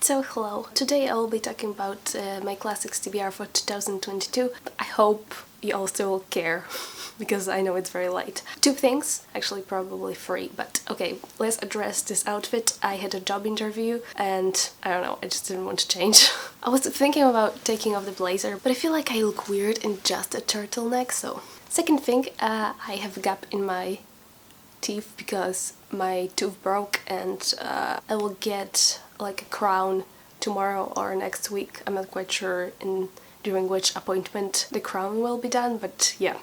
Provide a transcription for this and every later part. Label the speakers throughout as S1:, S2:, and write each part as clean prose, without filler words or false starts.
S1: So hello, today I will be talking about my classics TBR for 2022. I hope you all still care, because I know it's very late. Two things, actually probably three, but okay, let's address this outfit. I had a job interview and I don't know, I just didn't want to change. I was thinking about taking off the blazer, but I feel like I look weird in just a turtleneck, so. Second thing, I have a gap in my teeth because my tooth broke, and I will get like a crown tomorrow or next week. I'm not quite sure during which appointment the crown will be done, but yeah,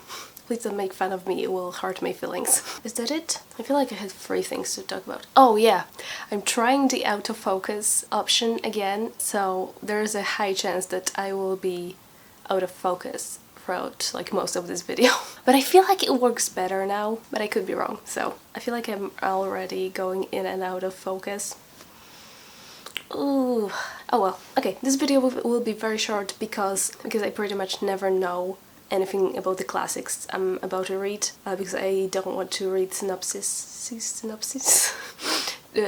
S1: please don't make fun of me, it will hurt my feelings. Is that it? I feel like I had three things to talk about. Oh yeah, I'm trying the autofocus option again, so there's a high chance that I will be out of focus throughout like most of this video. But I feel like it works better now, but I could be wrong, so I feel like I'm already going in and out of focus. Ooh. Oh well, okay, this video will be very short because I pretty much never know anything about the classics I'm about to read, because I don't want to read synopsis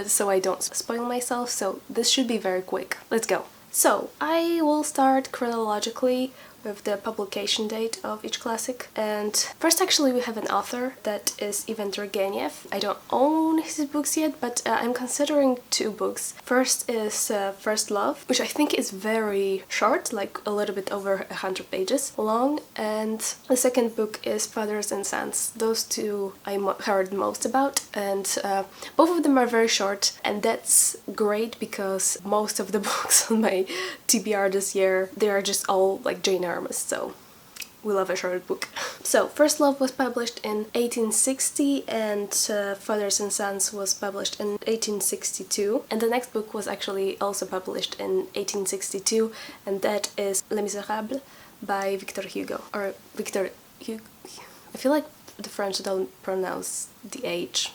S1: so I don't spoil myself, so this should be very quick. Let's go. So, I will start chronologically with the publication date of each classic, and first actually we have an author, that is Turgenev. I don't own his books yet, but I'm considering two books. First is First Love, which I think is very short, like a little bit over 100 pages long, and the second book is Fathers and Sons. Those two I heard most about, and both of them are very short, and that's great because most of the books on my TBR this year, they are just all like Jane Eyre, so we love a short book. So, First Love was published in 1860 and Fathers and Sons was published in 1862, and the next book was actually also published in 1862, and that is Les Misérables by Victor Hugo, or Victor Hugo. I feel like the French don't pronounce the H.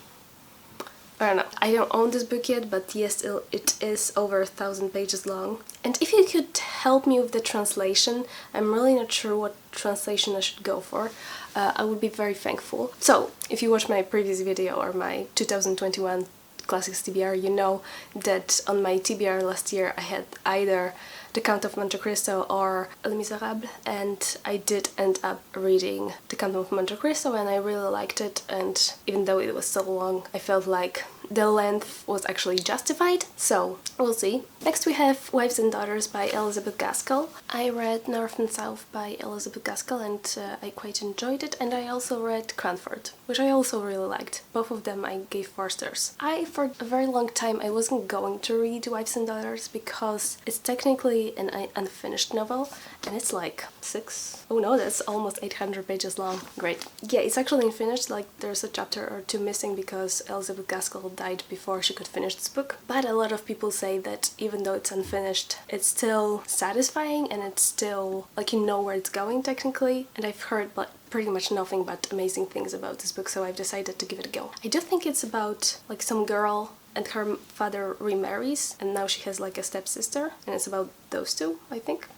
S1: I don't know. I don't own this book yet, but yes, it is over 1,000 pages long. And if you could help me with the translation, I'm really not sure what translation I should go for. I would be very thankful. So, if you watched my previous video or my 2021 Classics TBR, you know that on my TBR last year I had either The Count of Monte Cristo or Les Misérables, and I did end up reading The Count of Monte Cristo and I really liked it, and even though it was so long, I felt like the length was actually justified, so we'll see. Next we have Wives and Daughters by Elizabeth Gaskell. I read North and South by Elizabeth Gaskell and I quite enjoyed it, and I also read Cranford, which I also really liked. Both of them I gave Forsters. For a very long time I wasn't going to read Wives and Daughters because it's technically an unfinished novel, and it's like that's almost 800 pages long. Great. Yeah, it's actually unfinished, like there's a chapter or two missing because Elizabeth Gaskell died before she could finish this book. But a lot of people say that even though it's unfinished, it's still satisfying and it's still, like, you know where it's going technically, and I've heard like pretty much nothing but amazing things about this book, so I've decided to give it a go. I do think it's about like some girl and her father remarries, and now she has like a stepsister, and it's about those two, I think.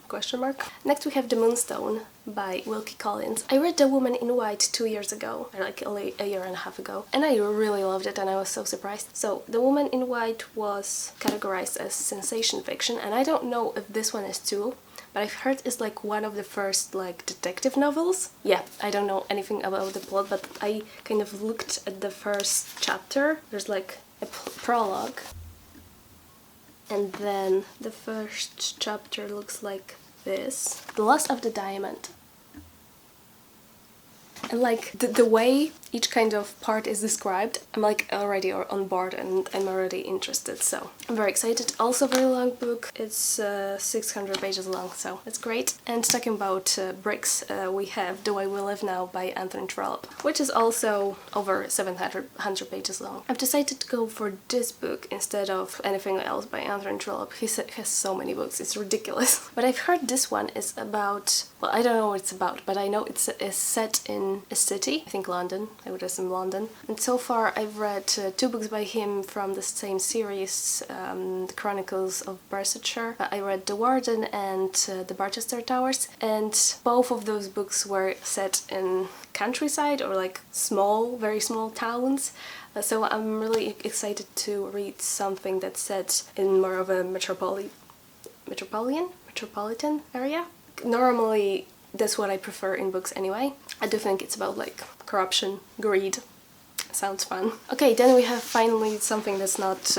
S1: Question mark. Next we have The Moonstone by Wilkie Collins. I read The Woman in White 2 years ago, or like a year and a half ago, and I really loved it and I was so surprised. So The Woman in White was categorized as sensation fiction, and I don't know if this one is too, but I've heard it's like one of the first like detective novels. Yeah, I don't know anything about the plot, but I kind of looked at the first chapter. There's like a prologue, and then the first chapter looks like this. The Loss of the Diamond. And like the way each kind of part is described, I'm like already on board and I'm already interested, so I'm very excited. Also very long book, it's 600 pages long, so it's great. And talking about bricks, we have The Way We Live Now by Anthony Trollope, which is also over 700 pages long. I've decided to go for this book instead of anything else by Anthony Trollope. He has so many books, it's ridiculous. But I've heard this one is about, well, I don't know what it's about, but I know it's set in in a city, I think London, I would assume London. And so far I've read 2 books by him from the same series, The Chronicles of Berkshire. I read The Wharton and The Barchester Towers, and both of those books were set in countryside or like small, very small towns. So I'm really excited to read something that's set in more of a metropolitan area. Normally that's what I prefer in books anyway. I do think it's about like corruption, greed. Sounds fun. Okay, then we have finally something that's not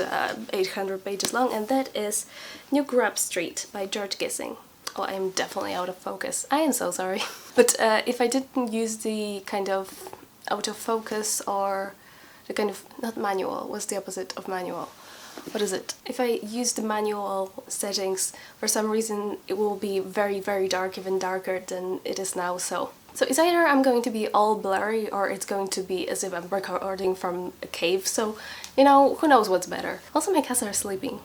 S1: 800 pages long, and that is New Grub Street by George Gissing. Oh, I'm definitely out of focus. I am so sorry. But if I didn't use the kind of autofocus or the kind of, not manual, what's the opposite of manual? What is it? If I use the manual settings, for some reason it will be very, very dark, even darker than it is now, so it's either I'm going to be all blurry or it's going to be as if I'm recording from a cave, so, you know, who knows what's better. Also, my cats are sleeping.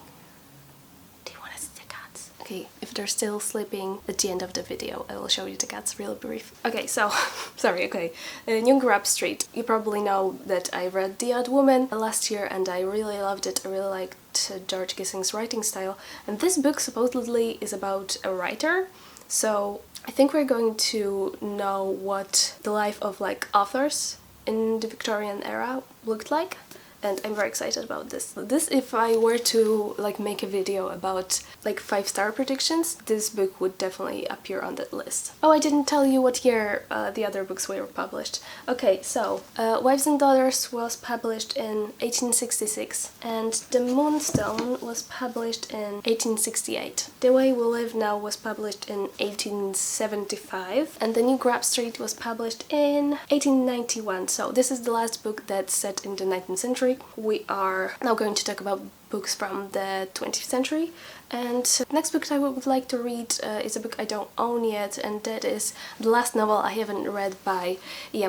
S1: Do you want to see the cats? Okay, if they're still sleeping at the end of the video, I will show you the cats real brief. Okay, so, sorry, okay. New Grub Street. You probably know that I read The Odd Woman last year and I really loved it. I really liked George Gissing's writing style. And this book supposedly is about a writer, so I think we're going to know what the life of like authors in the Victorian era looked like, and I'm very excited about this. This, if I were to like make a video about like 5-star predictions, this book would definitely appear on that list. Oh, I didn't tell you what year the other books were published. Okay, so Wives and Daughters was published in 1866 and The Moonstone was published in 1868. The Way We Live Now was published in 1875 and The New Grub Street was published in 1891. So this is the last book that's set in the 19th century. We are now going to talk about books from the 20th century, and the next book I would like to read is a book I don't own yet, and that is the last novel I haven't read by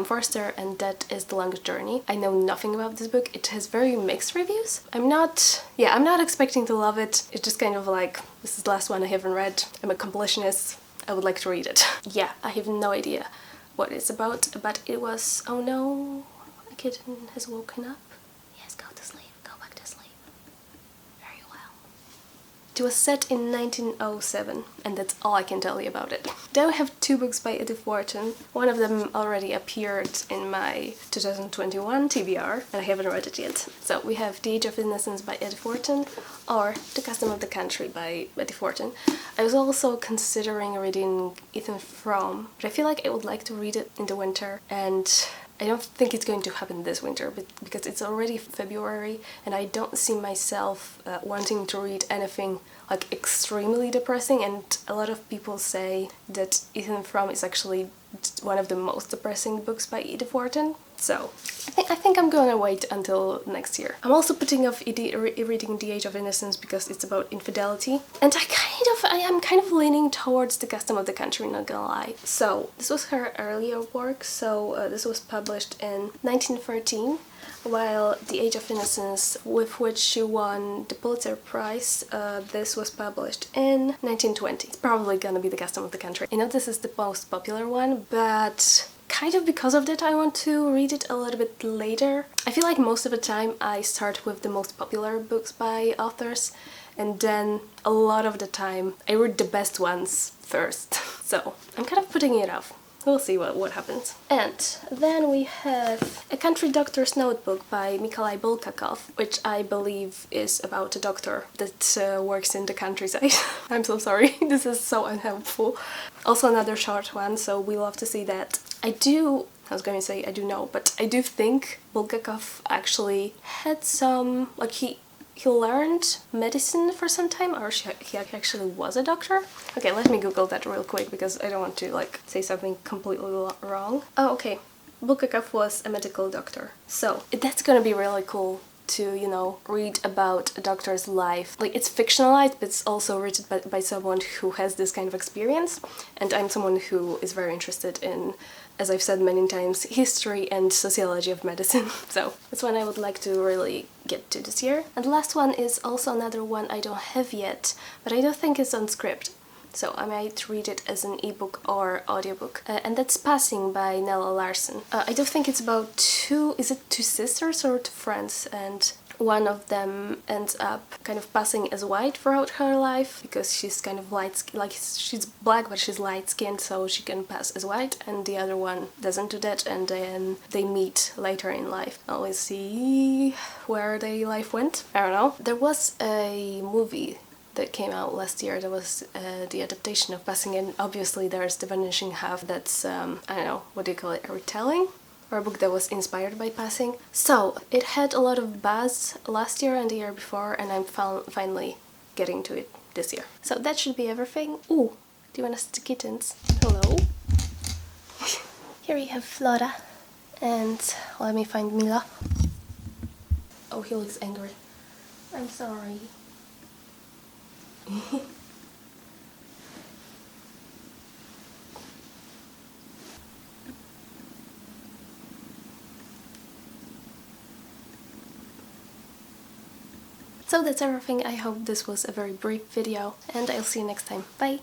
S1: Forster, and that is The Longest Journey. I know nothing about this book. It has very mixed reviews. I'm not expecting to love it. It's just kind of like, this is the last one I haven't read. I'm a completionist. I would like to read it. Yeah, I have no idea what it's about, but it was, oh no, a kitten has woken up. Go to sleep. Go back to sleep. Very well. It was set in 1907, and that's all I can tell you about it. Then we have 2 books by Edith Wharton. One of them already appeared in my 2021 TBR, and I haven't read it yet. So we have The Age of Innocence by Edith Wharton, or The Custom of the Country by Edith Wharton. I was also considering reading Ethan Frome, but I feel like I would like to read it in the winter, and I don't think it's going to happen this winter, but because it's already February and I don't see myself wanting to read anything like extremely depressing, and a lot of people say that Ethan Frome is actually one of the most depressing books by Edith Wharton. So I think I'm gonna wait until next year. I'm also putting off reading The Age of Innocence because it's about infidelity, and I am kind of leaning towards The Custom of the Country, not gonna lie. So this was her earlier work, so this was published in 1913, while The Age of Innocence, with which she won the Pulitzer Prize, this was published in 1920. It's probably gonna be The Custom of the Country. I know this is the most popular one, but kind of because of that I want to read it a little bit later. I feel like most of the time I start with the most popular books by authors, and then a lot of the time I read the best ones first. So I'm kind of putting it off. We'll see what happens. And then we have A Country Doctor's Notebook by Mikhail Bulgakov, which I believe is about a doctor that works in the countryside. I'm so sorry, this is so unhelpful. Also another short one, so we love to see that. I do know, but I do think Bulgakov actually had some, like he learned medicine for some time, or he actually was a doctor. Okay, let me Google that real quick because I don't want to like say something completely wrong. Oh, okay. Bulgakov was a medical doctor. So that's gonna be really cool to, you know, read about a doctor's life. Like, it's fictionalized, but it's also written by someone who has this kind of experience, and I'm someone who is very interested in, as I've said many times, history and sociology of medicine. So that's one I would like to really get to this year. And the last one is also another one I don't have yet, but I don't think it's on script. so I might read it as an ebook or audiobook. And that's Passing by Nella Larsen. I do think it's about two sisters or two friends, and one of them ends up kind of passing as white throughout her life because she's kind of like she's black but she's light-skinned, so she can pass as white, and the other one doesn't do that, and then they meet later in life. Always see where their life went. I don't know. There was a movie that came out last year that was the adaptation of Passing, and obviously there's The Vanishing Half. That's I don't know, what do you call it, a retelling? Or a book that was inspired by Passing. So it had a lot of buzz last year and the year before, and I'm finally getting to it this year. So that should be everything. Ooh, do you want to see the kittens? Hello. Here we have Flora, and let me find Mila. Oh, he looks angry. I'm sorry. So that's everything. I hope this was a very brief video, and I'll see you next time. Bye!